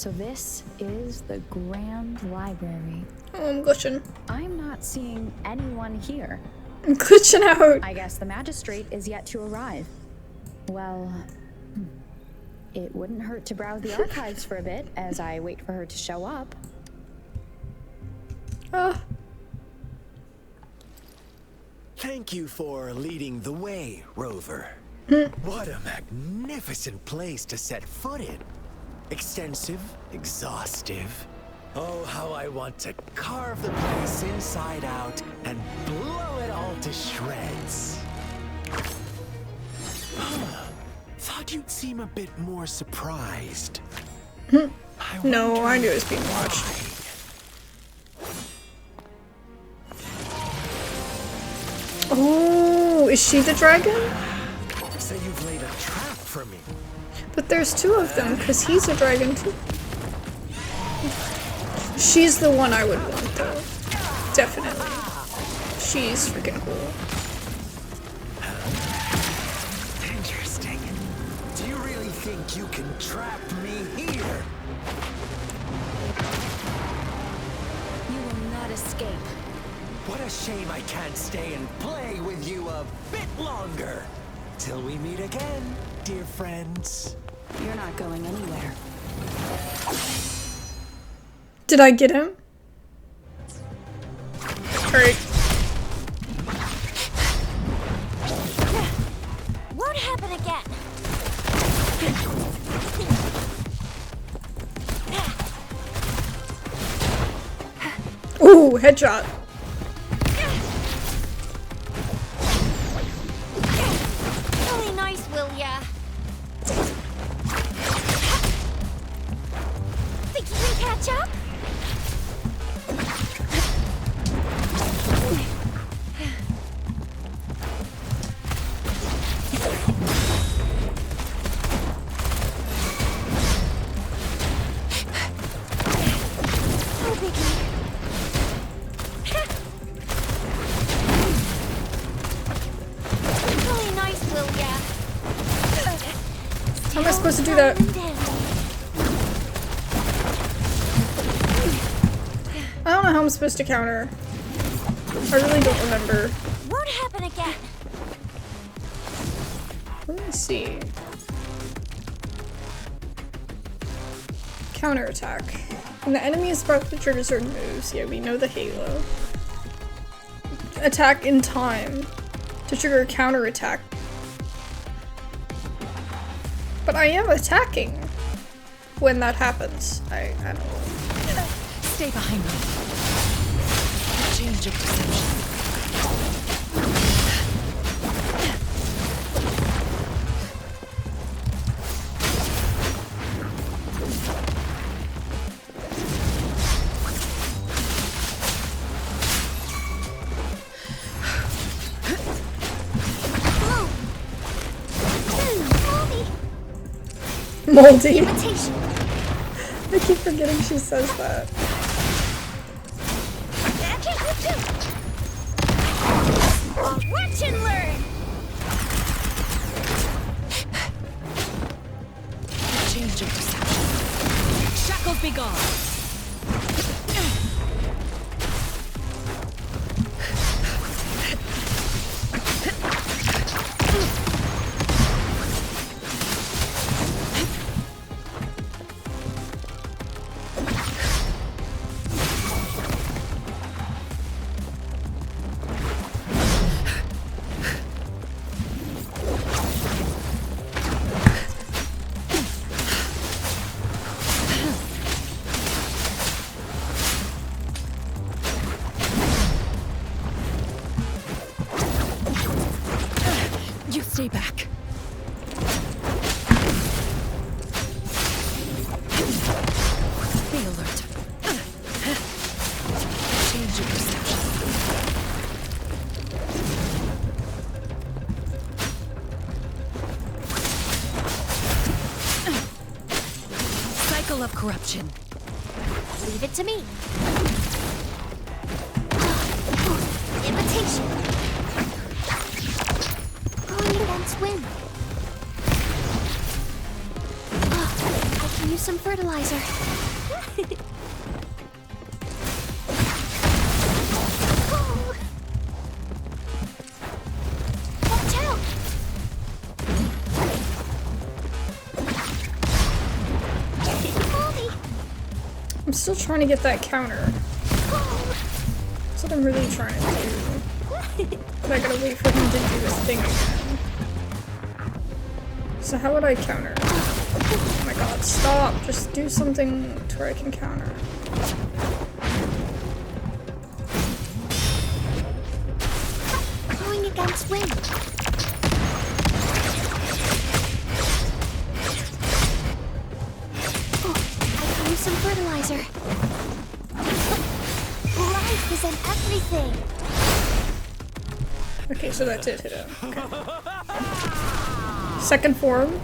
So this is the Grand Library. Oh, I'm glitching. I'm not seeing anyone here. I'm glitching out. I guess the magistrate is yet to arrive. Well, it wouldn't hurt to browse the archives for a bit as I wait for her to show up. Thank you for leading the way, Rover. What a magnificent place to set foot in. Extensive, exhaustive. Oh, how I want to carve the place inside out and blow it all to shreds. Thought you'd seem a bit more surprised. No, I knew it was being watched. Oh, is she the dragon? So you've laid a trap for me. But there's two of them, because he's a dragon too. She's the one I would want, though. Definitely. She's freaking cool. Interesting. Do you really think you can trap me here? You will not escape. What a shame I can't stay and play with you a bit longer. Till we meet again, dear friends. You're not going anywhere. Did I get him? Alright. Won't happen again. Ooh, headshot. Really nice, will ya? Think you can catch up? No biggie. Really nice, will ya? How am I supposed to do that? I don't know how I'm supposed to counter. I really don't remember. Won't happen again. Let me see. Counterattack. When the enemy is about to trigger certain moves, yeah, we know the Halo. Attack in time to trigger a counterattack. But I am attacking when that happens. I don't know. Stay behind me. Change of perception. Moldy. Imitation. I keep forgetting she says that. Watch and learn. Change of perception. Shackles be gone. You stay back. Be alert. Change your perception. Cycle of corruption. Leave it to me. Imitation. Going against wind. I can use some fertilizer. Oh. Watch out! Mommy. I'm still trying to get that counter. Oh. That's what I'm really trying to do. But I gotta wait for him to do his thing again. So how would I counter? Oh my god, stop! Just do something to where I can counter. Going against wind. Oh, I can use some fertilizer. Life is in everything. Okay, so that did hit him. Okay. Second form.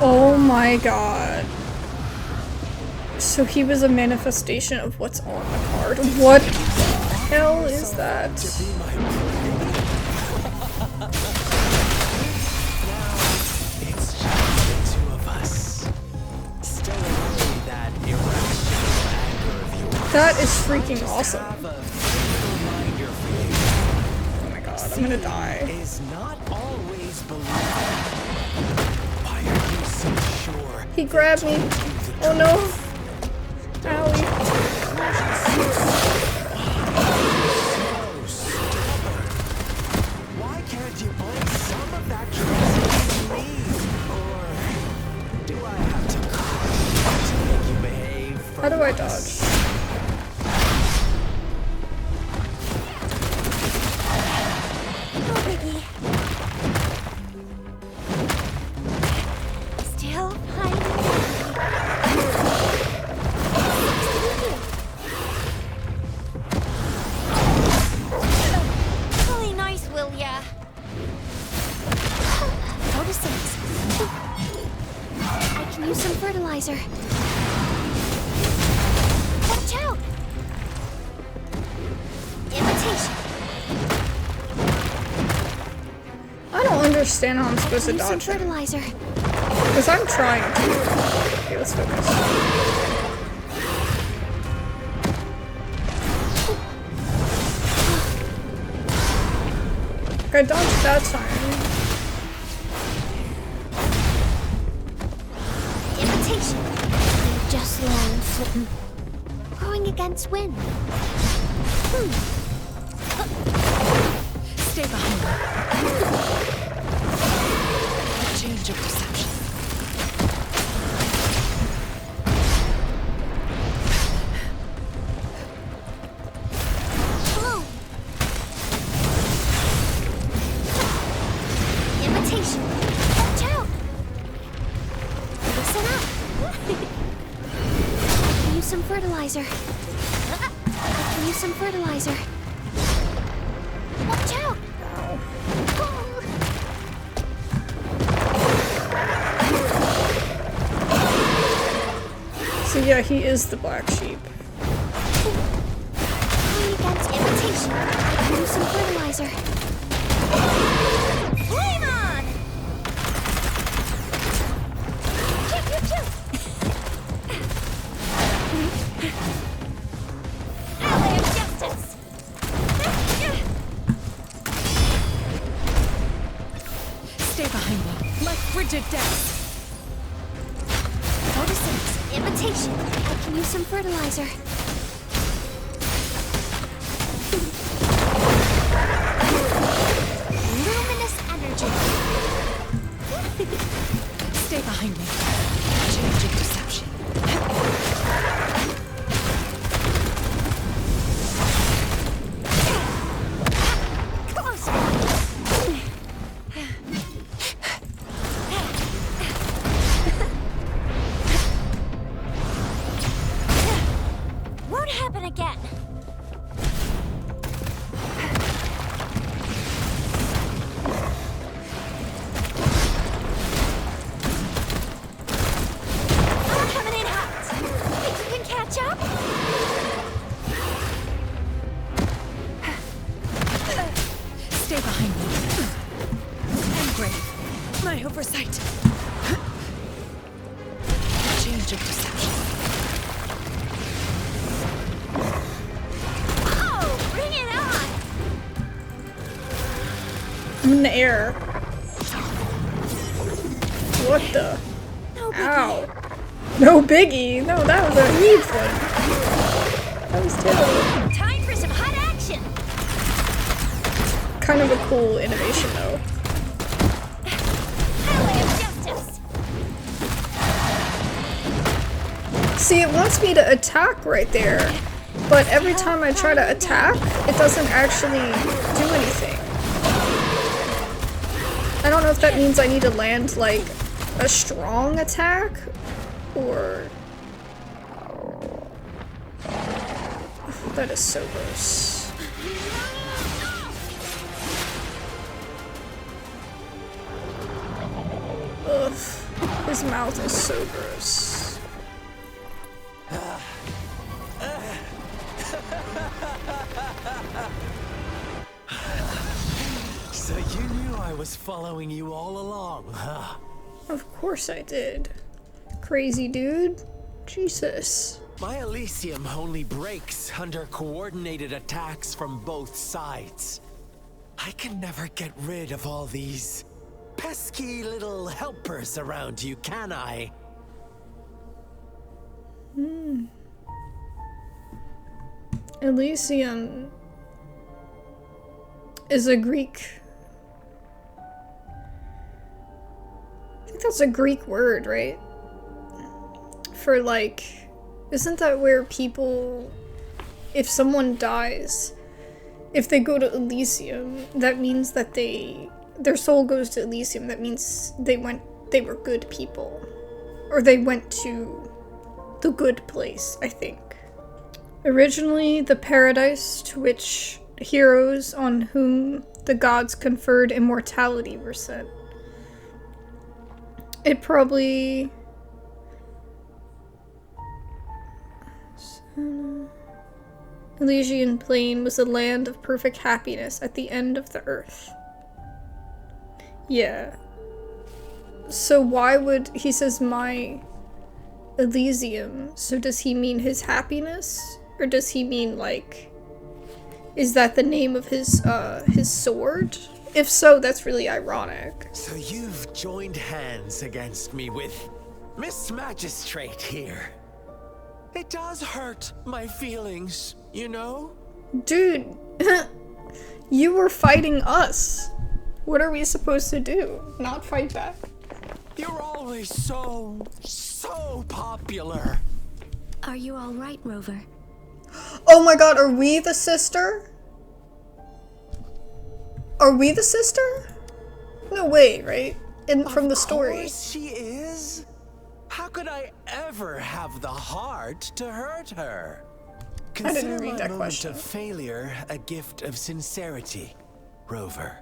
Oh my god. So he was a manifestation of what's on the card. What the hell is that? It's just the two of us. Still away that irrational anger of yours. That is freaking awesome. Have a reminder for you. Oh my god, I'm gonna die. Is not always believed. Why are you so sure? He grabbed me. Oh no. Owie. Why can't you place some of that trust in me? Or do I have to call to make you behave? How do I dodge? No biggie. Still hiding. Really nice, will ya? Photosynthesis. I can use some fertilizer. Watch out! Imitation. I don't understand how I'm supposed to Use some dodge him. fertilizer. Because I'm trying to. Okay, let's focus. I dodged that time. Imitation. You're just long flitting. Growing against wind. Stay behind me. A change of perception. Hello. Imitation. Watch out. Listen up. I can use some fertilizer. I can use some fertilizer. Watch out. So yeah, he is the black sheep. Going against imitation. I can use some fertilizer. Flame on! Choo, choo, choo. Ally of justice. Stay behind me, like frigid death. Photosynthesis. Imitation. I can use some fertilizer. Luminous energy. Stay behind me. A change of perception. Close. And brave. My oversight. Change of perception. Oh, bring it on! I'm in the air. What the? No biggie. Ow. No biggie. No, that was a huge one. That was terrible. Time for some hot action! Kind of a cool innovation though. Highway of justice! See, it wants me to attack right there, but every time I try to attack, it doesn't actually do anything. I don't know if that means I need to land, like, a strong attack, or... That is so gross. Ugh, his mouth is so gross. So you knew I was following you all along, huh? Of course I did. Crazy dude. Jesus. My Elysium only breaks under coordinated attacks from both sides. I can never get rid of all these pesky little helpers around you, can I? Elysium is a Greek. I think that's a Greek word, right? For like, isn't that where people, if someone dies, if they go to Elysium, that means that their soul goes to Elysium. That means they were good people. Or they went to the good place, I think. Originally, the paradise to which heroes on whom the gods conferred immortality were sent. It probably... Elysian Plain was a land of perfect happiness at the end of the earth. Yeah. So why would... He says my Elysium. So does he mean his happiness? Or does he mean, like... Is that the name of his sword? If so, that's really ironic. So you've joined hands against me with Miss Magistrate here. It does hurt my feelings, you know? Dude, you were fighting us. What are we supposed to do? Not fight back? You're always so popular. Are you alright, Rover? Oh my god, are we the sister? Are we the sister? No way, right? From the story. Of course she is. How could I ever have the heart to hurt her? I didn't read my that moment question. of failure a gift of sincerity, Rover.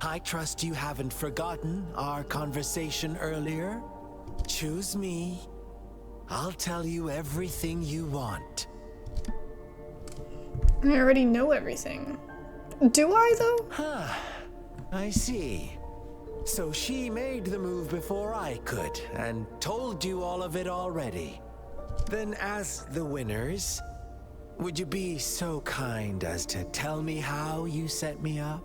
I trust you haven't forgotten our conversation earlier. Choose me. I'll tell you everything you want. I already know everything. Do I, though? Huh. I see. So she made the move before I could, and told you all of it already. Then as the winners, would you be so kind as to tell me how you set me up?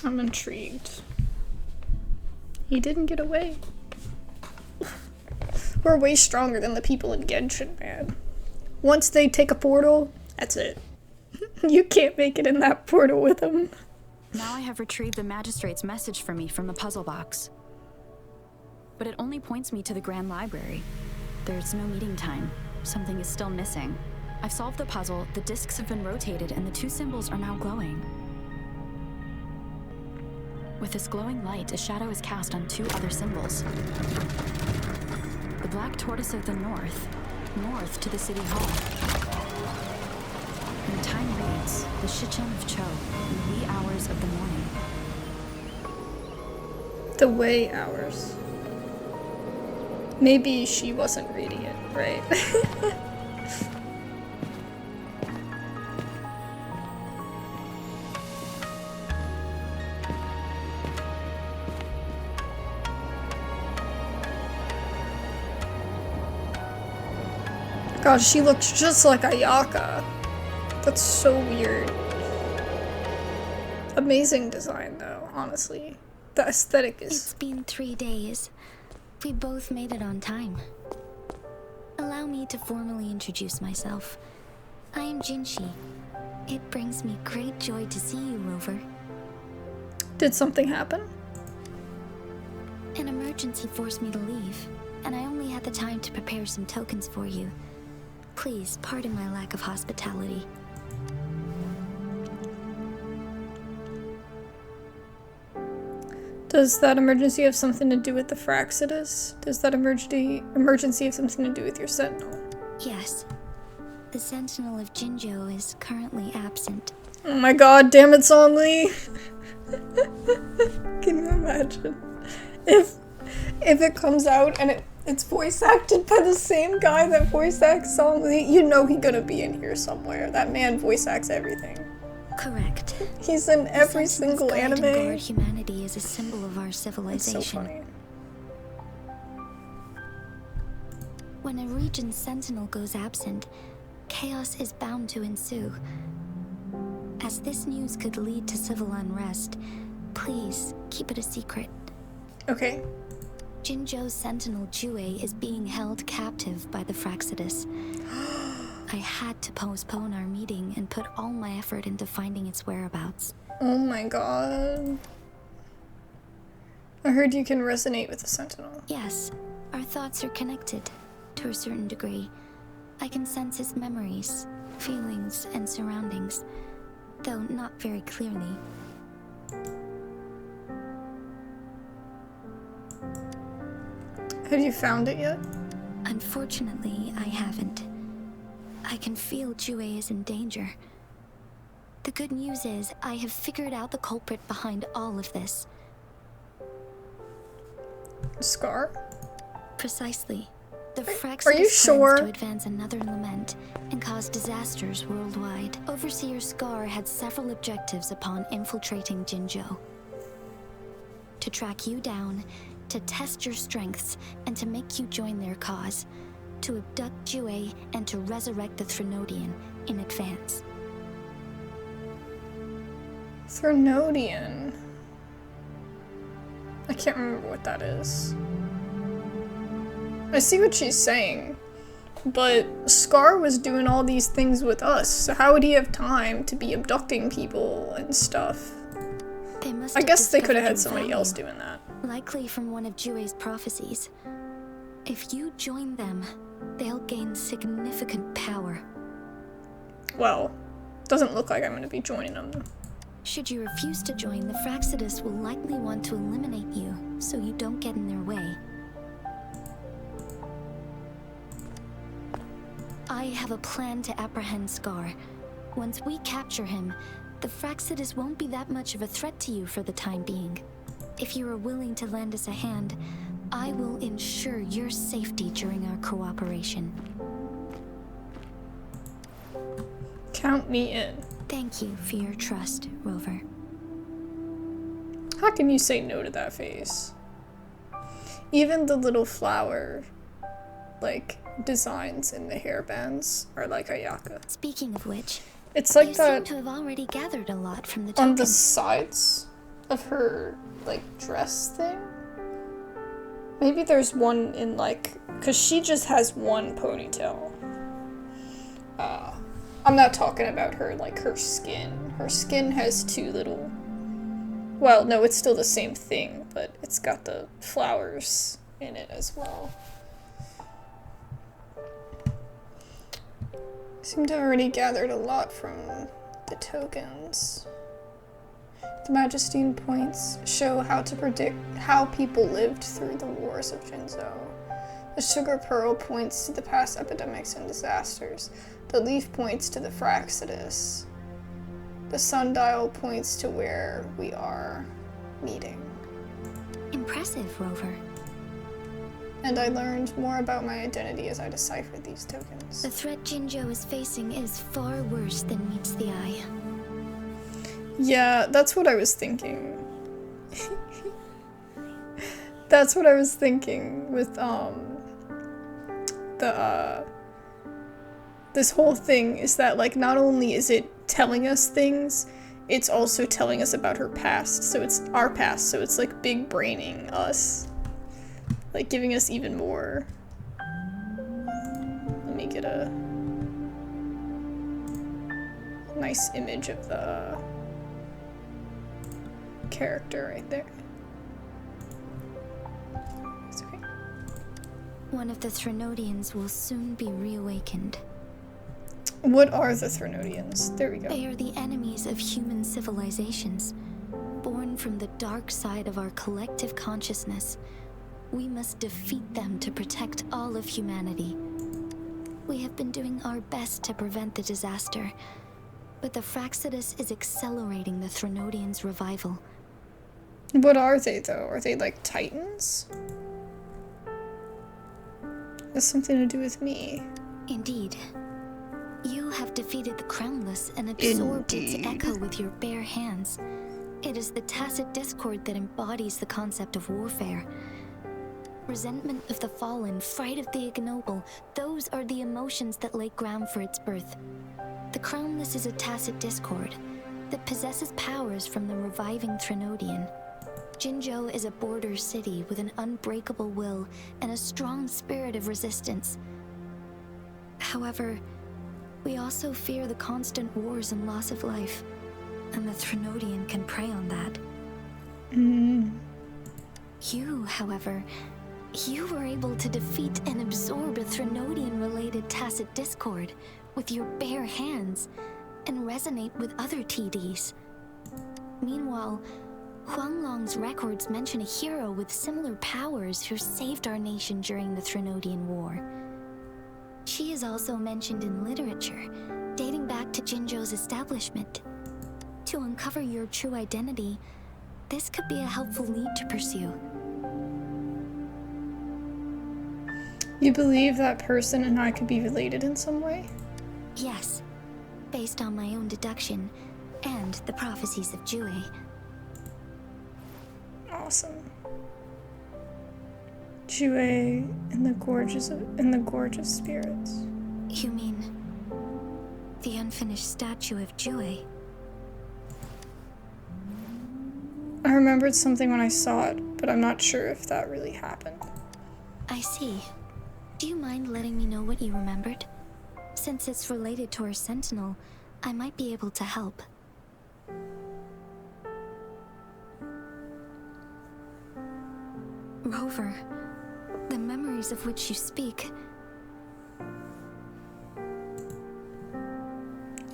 I'm intrigued. He didn't get away. We're way stronger than the people in Genshin, man. Once they take a portal, that's it. You can't make it in that portal with them. Now I have retrieved the magistrate's message for me from the puzzle box. But it only points me to the Grand Library. There's no meeting time. Something is still missing. I've solved the puzzle, the discs have been rotated, and the two symbols are now glowing. With this glowing light, a shadow is cast on two other symbols. The black tortoise of the north to the city hall. And time reads, the Shichen of Cho, in the wee hours of the morning. The way hours. Maybe she wasn't reading it, right? God, she looks just like Ayaka. That's so weird. Amazing design, though, honestly. The aesthetic is... It's been 3 days. We both made it on time. Allow me to formally introduce myself. I am Jinshi. It brings me great joy to see you, Rover. Did something happen? An emergency forced me to leave, and I only had the time to prepare some tokens for you. Please, pardon my lack of hospitality. Does that emergency have something to do with the Fraxidus? Does that emergency have something to do with your sentinel? Yes. The Sentinel of Jinzhou is currently absent. Oh my god, damn it, Songli! Can you imagine? If it comes out and it's voice acted by the same guy that voice acts Songli, you know he's gonna be in here somewhere. That man voice acts everything. Correct. He's in every single Guide and anime. guard humanity is a symbol of our It's civilization. so funny. When a region's sentinel goes absent, chaos is bound to ensue. As this news could lead to civil unrest, please keep it a secret. Okay. Jinzhou's sentinel Jue is being held captive by the Fraxidus. I had to postpone our meeting and put all my effort into finding its whereabouts. Oh my god. I heard you can resonate with the sentinel. Yes, our thoughts are connected, to a certain degree. I can sense his memories, feelings, and surroundings, though not very clearly. Have you found it yet? Unfortunately, I haven't. I can feel Jue is in danger. The good news is, I have figured out the culprit behind all of this. Scar? Precisely. The Are you Fraxidus sure? plans to advance another lament and cause disasters worldwide. Overseer Scar had several objectives upon infiltrating Jinzhou. To track you down, to test your strengths, and to make you join their cause. To abduct Jue and to resurrect the Threnodian in advance. Threnodian. I can't remember what that is. I see what she's saying, but Scar was doing all these things with us, so how would he have time to be abducting people and stuff? They must I have guess they could have discovered had your somebody else value, doing that. likely from one of Jue's prophecies. If you join them, they'll gain significant power. Well, doesn't look like I'm gonna be joining them. Should you refuse to join, the Fraxidus will likely want to eliminate you, so you don't get in their way. I have a plan to apprehend Scar. Once we capture him, the Fraxidus won't be that much of a threat to you for the time being. If you are willing to lend us a hand, I will ensure your safety during our cooperation. Count me in. Thank you for your trust, Rover. How can you say no to that face? Even the little flower, like, designs in the hairbands are like Ayaka. Speaking of which, It's like you seem that to have already gathered a lot from the on the tokens. sides of her, like, dress thing. Maybe there's one in, like, because she just has one ponytail. I'm not talking about her, like, her skin. Her skin has two little... Well, no, it's still the same thing, but it's got the flowers in it as well. Seem to have already gathered a lot from the tokens. The Magistine points show how to predict how people lived through the wars of Jinzhou. The Sugar Pearl points to the past epidemics and disasters. The leaf points to the Fraxidus. The sundial points to where we are meeting. Impressive, Rover. And I learned more about my identity as I deciphered these tokens. The threat Jinzhou is facing is far worse than meets the eye. Yeah, that's what I was thinking. That's what I was thinking with, this whole thing is that, like, not only is it telling us things, it's also telling us about her past. So it's our past, so it's like big braining us. Like, giving us even more. Let me get a nice image of the character right there. It's okay. One of the Threnodians will soon be reawakened. What are the Threnodians? There we go. They are the enemies of human civilizations, born from the dark side of our collective consciousness. We must defeat them to protect all of humanity. We have been doing our best to prevent the disaster, but the Fraxidus is accelerating the Threnodians' revival. What are they, though? Are they like titans? That's something to do with me. Indeed. You have defeated the Crownless and absorbed its echo with your bare hands. It is the tacit discord that embodies the concept of warfare. Resentment of the fallen, fright of the ignoble, those are the emotions that lay ground for its birth. The Crownless is a tacit discord that possesses powers from the reviving Threnodian. Jinzhou is a border city with an unbreakable will and a strong spirit of resistance. However, we also fear the constant wars and loss of life, and the Threnodian can prey on that. You, however, you were able to defeat and absorb a Threnodian-related tacit discord with your bare hands and resonate with other TDs. Meanwhile, Huanglong's records mention a hero with similar powers who saved our nation during the Threnodian War. She is also mentioned in literature, dating back to Jinzhou's establishment. To uncover your true identity, this could be a helpful lead to pursue. You believe that person and I could be related in some way? Yes, based on my own deduction and the prophecies of Jue. Awesome. Jue and the gorgeous spirits. You mean the unfinished statue of Jue? I remembered something when I saw it, but I'm not sure if that really happened. I see. Do you mind letting me know what you remembered? Since it's related to our sentinel, I might be able to help. Rover, the memories of which you speak.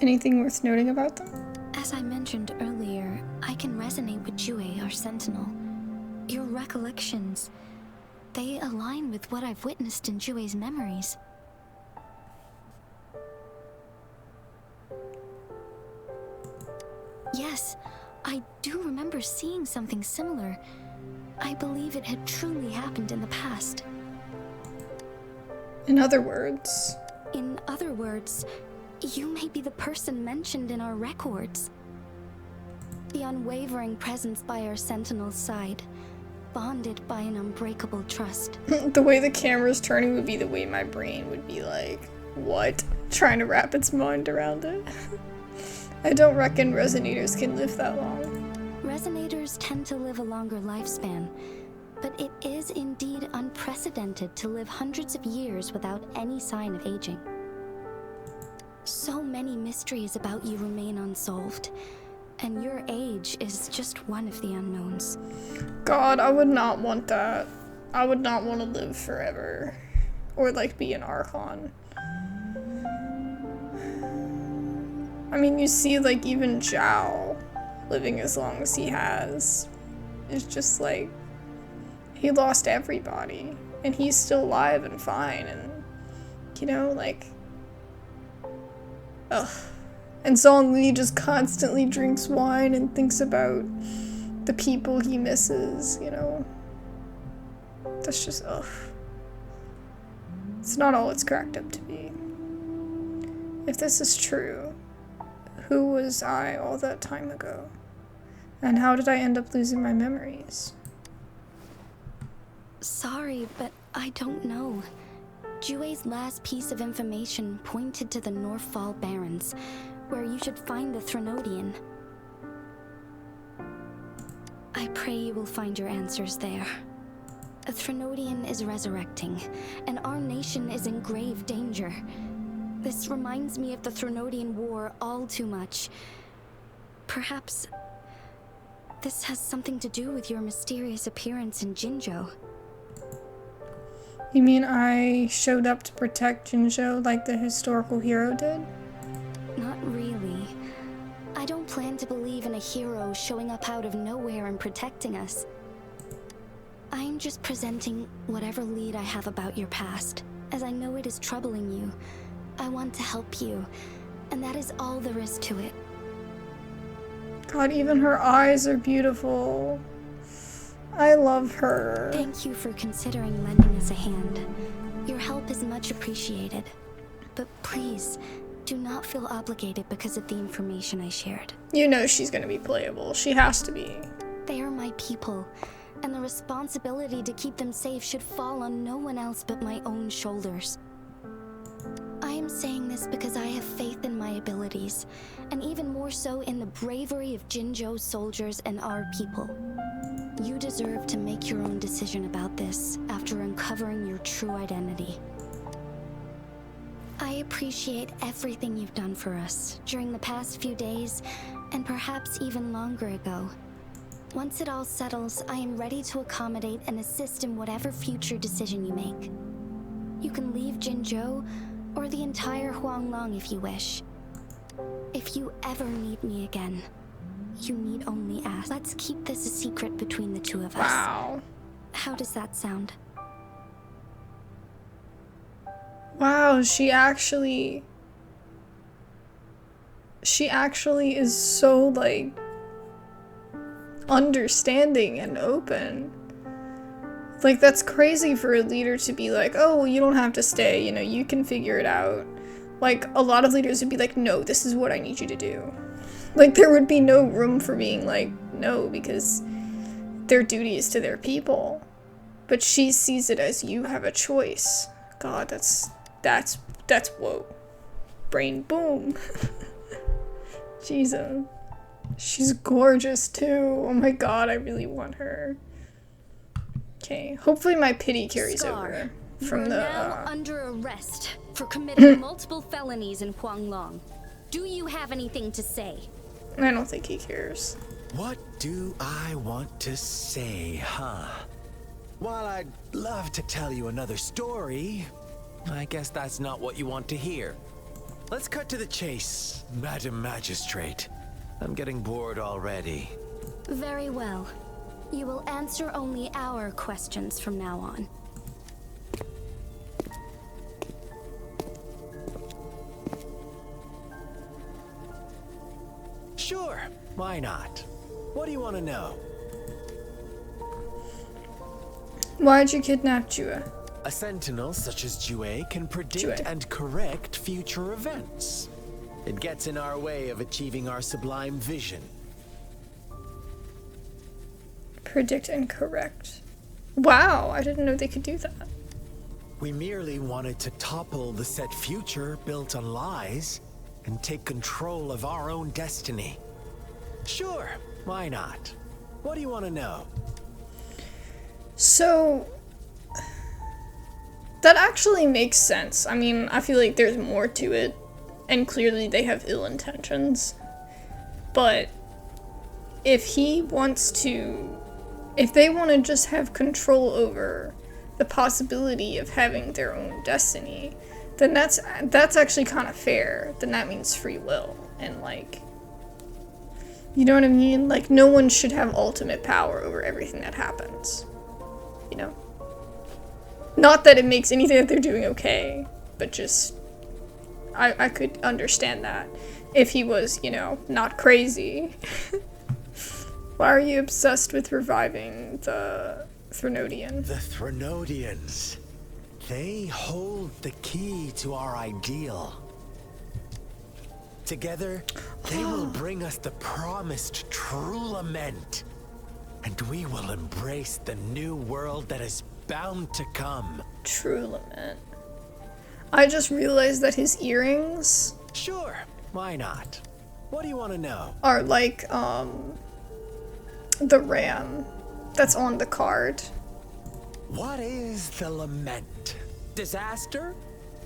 Anything worth noting about them? As I mentioned earlier, I can resonate with Jue, our sentinel. Your recollections, they align with what I've witnessed in Jue's memories. Yes, I do remember seeing something similar. I believe it had truly happened in the past. In other words... In other words, you may be the person mentioned in our records. The unwavering presence by our sentinel's side, bonded by an unbreakable trust. The way the camera's turning would be the way my brain would be like, what? Trying to wrap its mind around it. I don't reckon resonators can live that long. Resonators tend to live a longer lifespan, but it is indeed unprecedented to live hundreds of years without any sign of aging. So many mysteries about you remain unsolved, and your age is just one of the unknowns. God, I would not want that. I would not want to live forever. Or, like, be an Archon. I mean, you see, like, even Zhao living as long as he has. It's just, like, he lost everybody. And he's still alive and fine. And, you know, like... Ugh. And Zhong Li just constantly drinks wine and thinks about the people he misses, you know? That's just, ugh. It's not all it's cracked up to be. If this is true, who was I all that time ago? And how did I end up losing my memories? Sorry, but I don't know. Jue's last piece of information pointed to the Northfall Barrens, where you should find the Threnodian. I pray you will find your answers there. A Threnodian is resurrecting, and our nation is in grave danger. This reminds me of the Threnodian War all too much. Perhaps this has something to do with your mysterious appearance in Jinzhou. You mean I showed up to protect Jinzhou like the historical hero did? Not really. I don't plan to believe in a hero showing up out of nowhere and protecting us. I'm just presenting whatever lead I have about your past, as I know it is troubling you. I want to help you, and that is all there is to it. God, even her eyes are beautiful. I love her. Thank you for considering lending us a hand. Your help is much appreciated. But please, do not feel obligated because of the information I shared. You know she's gonna be playable. She has to be. They are my people, and the responsibility to keep them safe should fall on no one else but my own shoulders. I am saying this because I have faith in my abilities, and even more so in the bravery of Jinzhou soldiers and our people. You deserve to make your own decision about this after uncovering your true identity. I appreciate everything you've done for us during the past few days, and perhaps even longer ago. Once it all settles, I am ready to accommodate and assist in whatever future decision you make. You can leave Jinzhou, or the entire Huanglong if you wish. If you ever need me again, you need only ask. Let's keep this a secret between the two of us. Wow. How does that sound? Wow, she actually is so, like, understanding and open. Like, that's crazy for a leader to be like, oh, well, you don't have to stay, you know, you can figure it out. Like, a lot of leaders would be like, no, this is what I need you to do. Like, there would be no room for being like, no, because their duty is to their people. But she sees it as you have a choice. God, that's whoa. Brain boom. Jesus. She's gorgeous too. Oh my god, I really want her. Okay, hopefully my pity carries over from You're the now under arrest for committing multiple felonies in Huanglong. Do you have anything to say? I don't think he cares. What do I want to say, huh? While I'd love to tell you another story, I guess that's not what you want to hear. Let's cut to the chase, Madam Magistrate. I'm getting bored already. Very well. You will answer only our questions from now on. Sure, why not? What do you want to know? Why'd you kidnap Jua? A sentinel such as Jue can predict Jue. and correct future events. It gets in our way of achieving our sublime vision. Predict and correct. Wow, I didn't know they could do that. We merely wanted to topple the set future built on lies and take control of our own destiny. Sure, why not? What do you want to know? So, that actually makes sense. I mean, I feel like there's more to it, and clearly they have ill intentions. But if he wants to, if they want to just have control over the possibility of having their own destiny, then that's actually kind of fair. Then that means free will, and like, you know what I mean? Like, no one should have ultimate power over everything that happens. You know? Not that it makes anything that they're doing okay, but just, I could understand that if he was, you know, not crazy. Why are you obsessed with reviving the Threnodian? The Threnodians. They hold the key to our ideal. Together, they will bring us the promised true lament. And we will embrace the new world that is bound to come. True lament. I just realized that his earrings Sure, why not? What do you want to know? are like, the ram that's on the card. What is the lament? Disaster?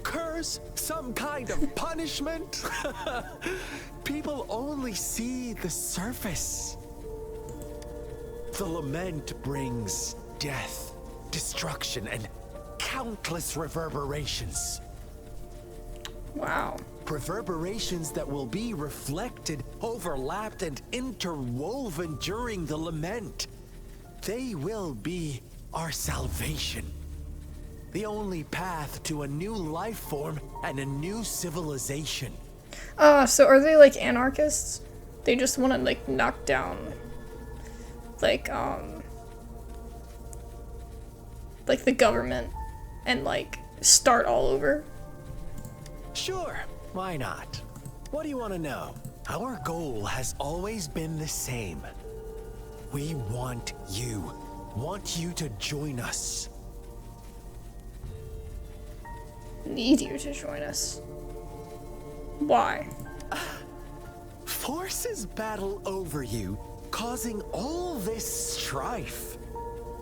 Curse? Some kind of punishment? People only see the surface. The lament brings death, destruction, and countless reverberations. Wow. Reverberations that will be reflected, overlapped, and interwoven during the lament. They will be our salvation. The only path to a new life form and a new civilization. So are they like anarchists? They just want to like knock down like the government and like start all over? Sure, why not? What do you want to know? Our goal has always been the same. We want you to join us. Need you to join us. Why? Forces battle over you, causing all this strife.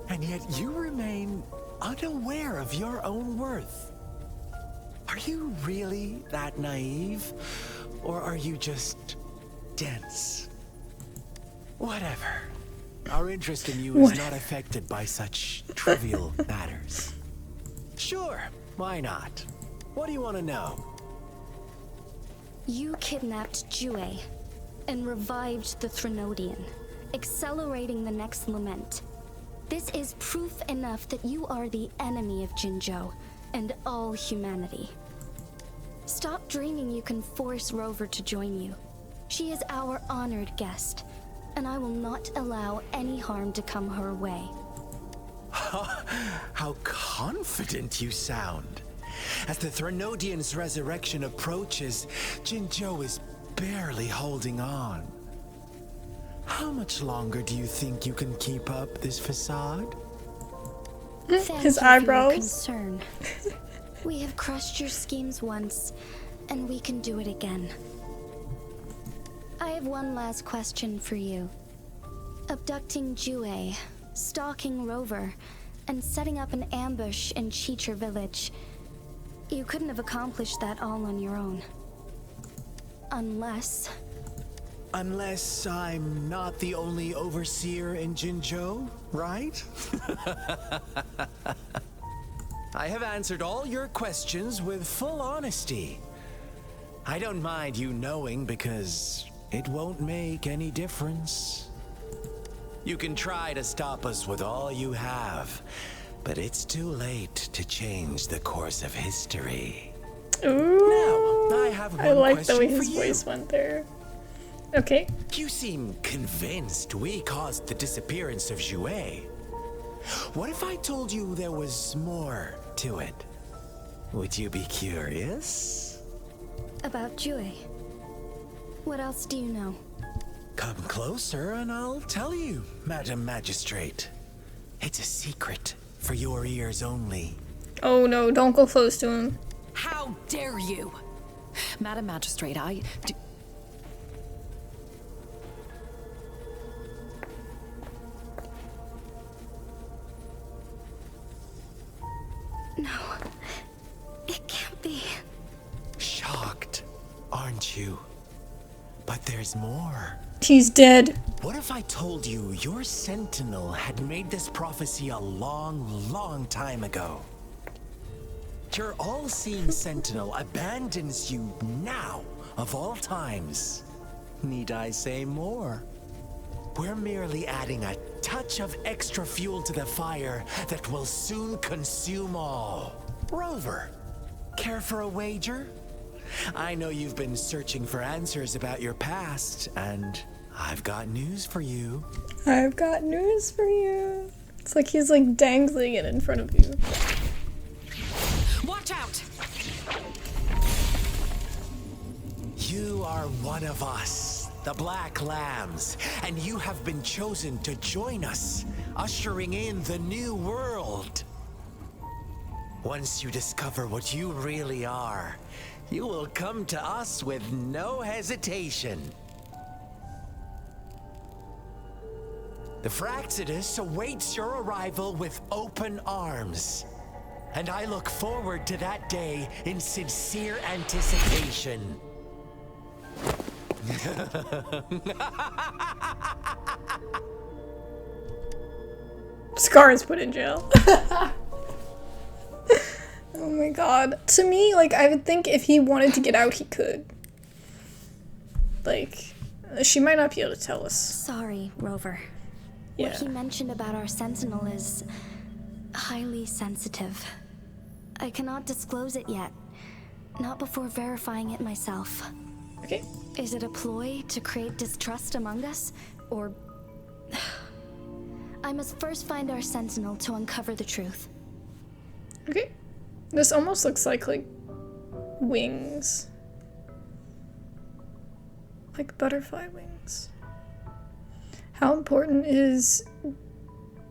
And yet you remain unaware of your own worth. Are you really that naive? Or are you just dense? Whatever. Our interest in you is not affected by such trivial matters. Sure, why not? What do you want to know? You kidnapped Jue and revived the Threnodian, accelerating the next lament. This is proof enough that you are the enemy of Jinzhou and all humanity. Stop dreaming you can force Rover to join you. She is our honored guest, and I will not allow any harm to come her way. How confident you sound. As the Threnodian's resurrection approaches, Jinzhou is barely holding on. How much longer do you think you can keep up this facade? Thank His you for your eyebrows. concern. We have crushed your schemes once, and we can do it again. I have one last question for you. Abducting Jue, stalking Rover, and setting up an ambush in Cheecher village. You couldn't have accomplished that all on your own. Unless I'm not the only overseer in Jinzhou, right? I have answered all your questions with full honesty. I don't mind you knowing because it won't make any difference. You can try to stop us with all you have, but it's too late to change the course of history. Ooh. Now, I have one I like the way question for his you. voice went there. Okay. You seem convinced we caused the disappearance of Jue. What if I told you there was more to it? Would you be curious? about Jue. What else do you know? Come closer and I'll tell you, Madam Magistrate. It's a secret for your ears only. Oh no, don't go close to him. How dare you? Madam Magistrate, I do... No. It can't be. Shocked, aren't you? But there's more. He's dead. What if I told you your sentinel had made this prophecy a long, long time ago? Your all-seeing sentinel abandons you now, of all times. Need I say more? We're merely adding a touch of extra fuel to the fire that will soon consume all. Rover, care for a wager? I know you've been searching for answers about your past, and I've got news for you. I've got news for you. It's like he's like dangling it in front of you. Watch out! You are one of us, the Black Lambs, and you have been chosen to join us, ushering in the new world. Once you discover what you really are, you will come to us with no hesitation. The Fraxidus awaits your arrival with open arms. And I look forward to that day in sincere anticipation. Scar is put in jail. Oh my god. To me, like, I would think if he wanted to get out, he could. Like, she might not be able to tell us. Sorry, Rover. Yeah. What he mentioned about our sentinel is highly sensitive. I cannot disclose it yet. Not before verifying it myself. Okay. Is it a ploy to create distrust among us? Or... I must first find our sentinel to uncover the truth. Okay. This almost looks like wings. Like butterfly wings. How important is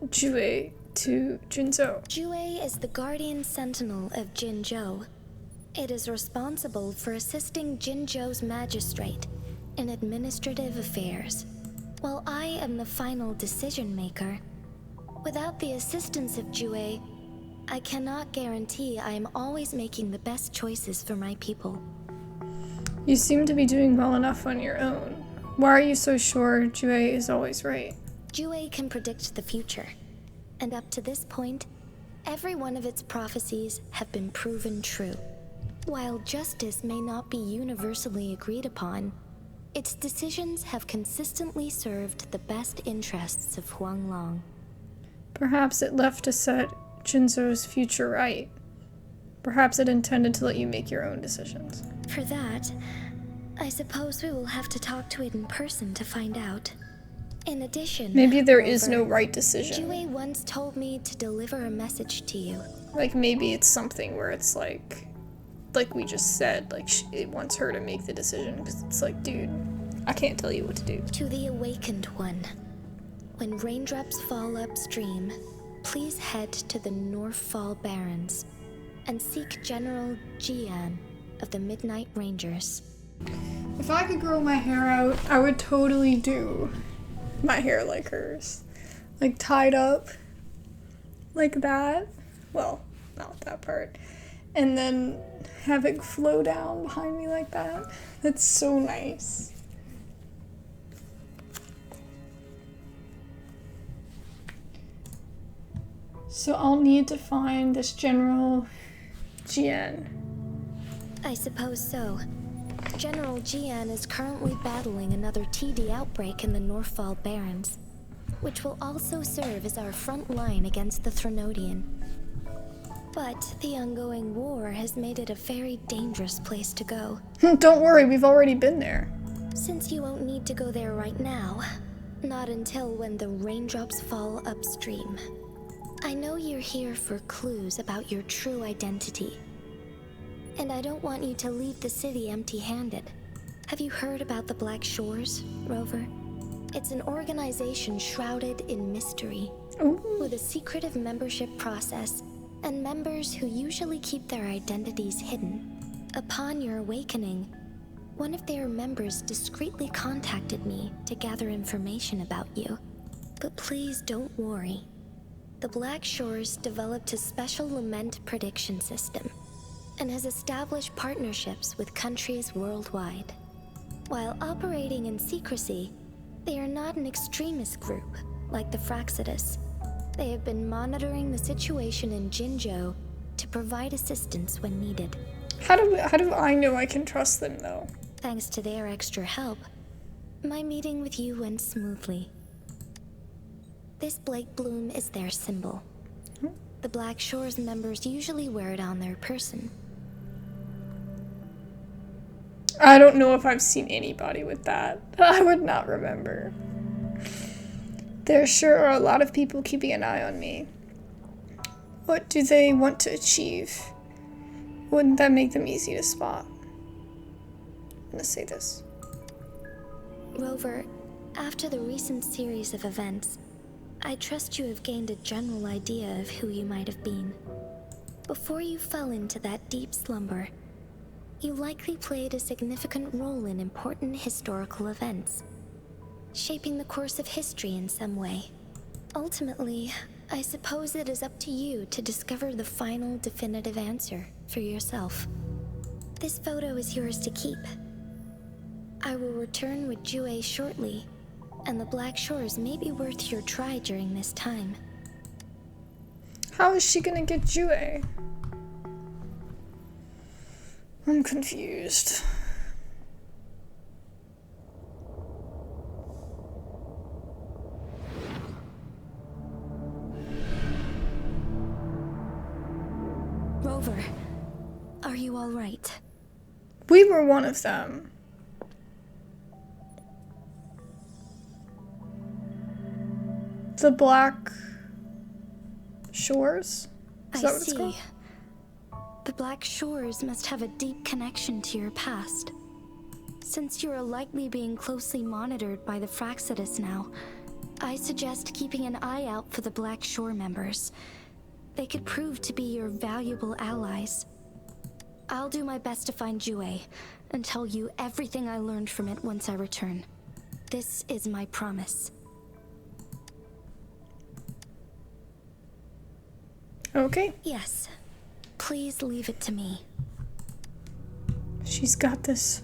Jue to Jinzhou? Jue is the guardian sentinel of Jinzhou. It is responsible for assisting Jinzhou's magistrate in administrative affairs, while I am the final decision maker. Without the assistance of Jue, I cannot guarantee I am always making the best choices for my people. You seem to be doing well enough on your own. Why are you so sure Jue is always right? Jue can predict the future, and up to this point, every one of its prophecies have been proven true. While justice may not be universally agreed upon, its decisions have consistently served the best interests of Huanglong. Perhaps it left to set Jinzhou's future right. Perhaps it intended to let you make your own decisions. For that, I suppose we will have to talk to it in person to find out. In addition, Maybe there is no right decision. Jue once told me to deliver a message to you. Like, maybe it's something where it's like we just said, like, it wants her to make the decision, because it's like, dude, I can't tell you what to do. To the Awakened One, when raindrops fall upstream, please head to the Northfall Barrens and seek General Jian of the Midnight Rangers. If I could grow my hair out, I would totally do my hair like hers. Like, tied up like that. Well, not that part. And then have it flow down behind me like that. That's so nice. So I'll need to find this General Jian. I suppose so. General Jian is currently battling another TD outbreak in the Northfall Barrens, which will also serve as our front line against the Threnodian. But the ongoing war has made it a very dangerous place to go. Don't worry, we've already been there. Since you won't need to go there right now, not until when the raindrops fall upstream. I know you're here for clues about your true identity. And I don't want you to leave the city empty-handed. Have you heard about the Black Shores, Rover? It's an organization shrouded in mystery, with a secretive membership process, and members who usually keep their identities hidden. Upon your awakening, one of their members discreetly contacted me to gather information about you. But please don't worry. The Black Shores developed a special lament prediction system and has established partnerships with countries worldwide. While operating in secrecy, they are not an extremist group like the Fraxidus. They have been monitoring the situation in Jinzhou to provide assistance when needed. How do I know I can trust them, though? Thanks to their extra help, my meeting with you went smoothly. This Blake Bloom is their symbol. The Black Shores members usually wear it on their person. I don't know if I've seen anybody with that. I would not remember. There sure are a lot of people keeping an eye on me. What do they want to achieve? Wouldn't that make them easy to spot? I'm gonna say this. Rover, after the recent series of events, I trust you have gained a general idea of who you might have been. Before you fell into that deep slumber, you likely played a significant role in important historical events, shaping the course of history in some way. Ultimately, I suppose it is up to you to discover the final definitive answer for yourself. This photo is yours to keep. I will return with Jue shortly, and the Black Shores may be worth your try during this time. How is she gonna get Jue? I'm confused. Rover, are you all right? We were one of them. The Black Shores? Is that what it's called? The Black Shores must have a deep connection to your past. Since you are likely being closely monitored by the Fraxidus now, I suggest keeping an eye out for the Black Shore members. They could prove to be your valuable allies. I'll do my best to find Jue and tell you everything I learned from it once I return. This is my promise. Okay. Yes. Please leave it to me. She's got this.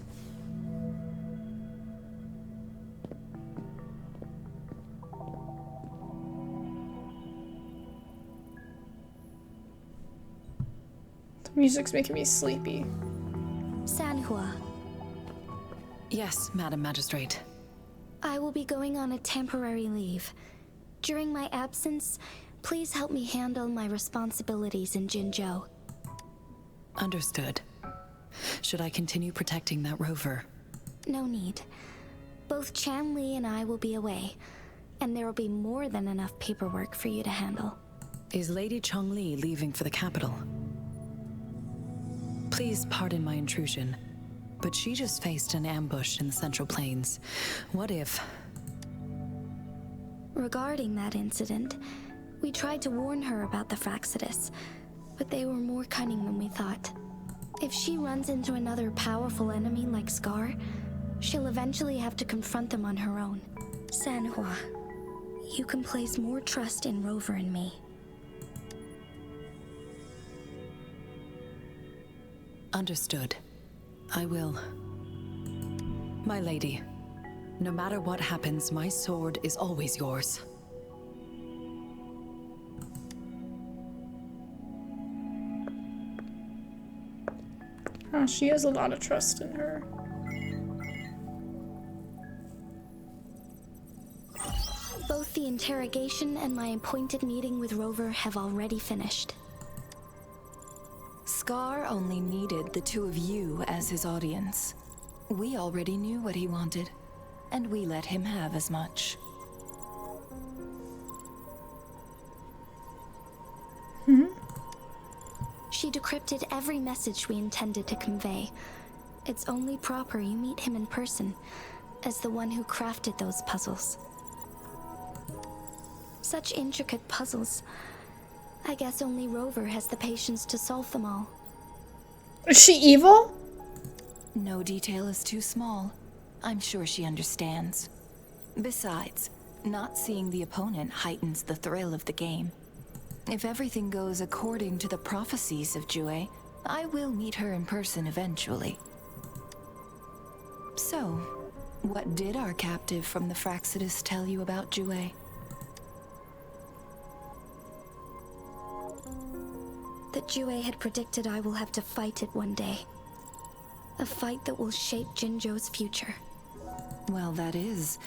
The music's making me sleepy. Sanhua, Yes, Madam Magistrate. I will be going on a temporary leave. During my absence, please help me handle my responsibilities in Jinzhou. Understood. Should I continue protecting that rover? No need. Both Chanli and I will be away, and there will be more than enough paperwork for you to handle. Is Lady Chongli leaving for the capital? Please pardon my intrusion, but she just faced an ambush in the Central Plains. What if... Regarding that incident, we tried to warn her about the Fraxidus, but they were more cunning than we thought. If she runs into another powerful enemy like Scar, she'll eventually have to confront them on her own. Sanhua, you can place more trust in Rover and me. Understood. I will. My lady, no matter what happens, my sword is always yours. Oh, she has a lot of trust in her. Both the interrogation and my appointed meeting with Rover have already finished. Scar only needed the two of you as his audience. We already knew what he wanted, and we let him have as much. She decrypted every message we intended to convey. It's only proper you meet him in person, as the one who crafted those puzzles. Such intricate puzzles. I guess only Rover has the patience to solve them all. Is she evil? No detail is too small. I'm sure she understands. Besides, not seeing the opponent heightens the thrill of the game. If everything goes according to the prophecies of Jue, I will meet her in person eventually. So, what did our captive from the Fraxidus tell you about Jue? That Jue had predicted I will have to fight it one day. A fight that will shape Jinzhou's future. Well, that is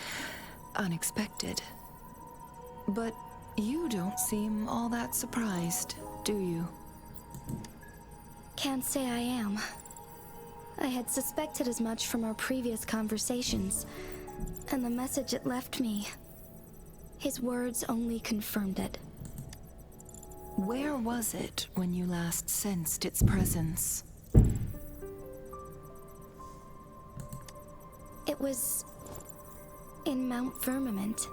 unexpected. But you don't seem all that surprised, do you? Can't say I am. I had suspected as much from our previous conversations, and the message it left me. His words only confirmed it. Where was it when you last sensed its presence? It was in Mount Firmament.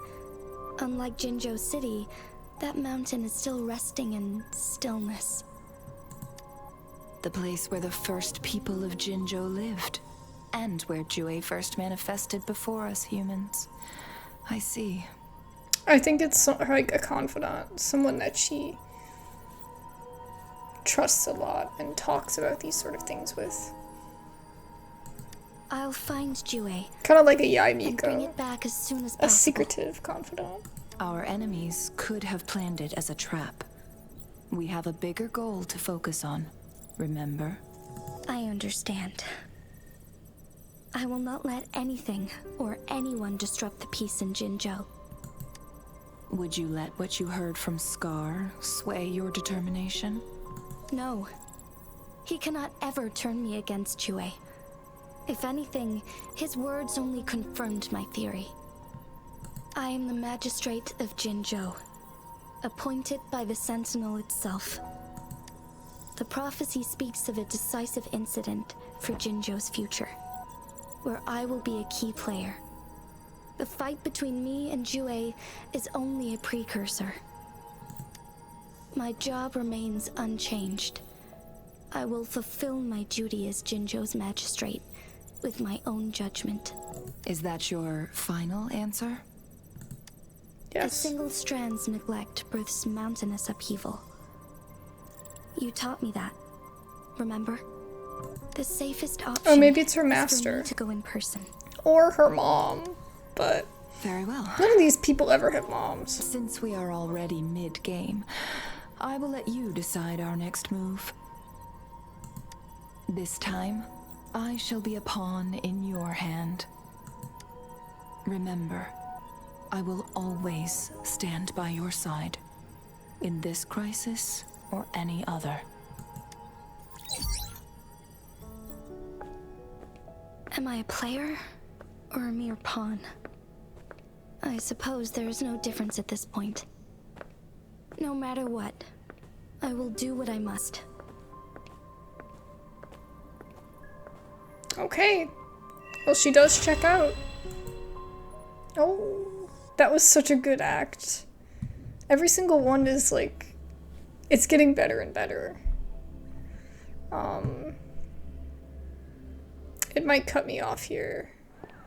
Unlike Jinzhou City, that mountain is still resting in stillness. the place where the first people of Jinzhou lived, and where Jue first manifested before us humans. I see. I think it's like a confidant, someone that she trusts a lot and talks about these sort of things with. I'll find Jue Kind of like a and bring Yaimiko, it back as soon as a possible. secretive confidant. Our enemies could have planned it as a trap. We have a bigger goal to focus on, remember? I understand. I will not let anything or anyone disrupt the peace in Jinzhou. Would you let what you heard from Scar sway your determination? No. He cannot ever turn me against Jue. If anything, his words only confirmed my theory. I am the magistrate of Jinzhou, appointed by the Sentinel itself. The prophecy speaks of a decisive incident for Jinzhou's future, where I will be a key player. The fight between me and Jue is only a precursor. My job remains unchanged. I will fulfill my duty as Jinzhou's magistrate with my own judgment. Is that your final answer? A Yes. single strand's neglect births mountainous upheaval. You taught me that, remember? The safest option Oh, maybe it's her is for master. me to go in person. Or her mom. But Very well. none of these people ever have moms. Since we are already mid-game, I will let you decide our next move. This time, I shall be a pawn in your hand. Remember, I will always stand by your side, in this crisis or any other. Am I a player or a mere pawn? I suppose there is no difference at this point. No matter what, I will do what I must. Okay. Well, she does check out. Oh, that was such a good act. Every single one is like, it's getting better and better. It might cut me off here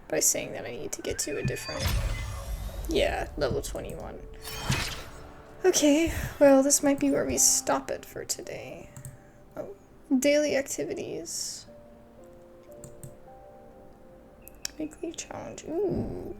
by saying that I need to get to a different, yeah, level 21. Okay, well, this might be where we stop it for today. Oh, daily activities. Weekly challenge. Ooh.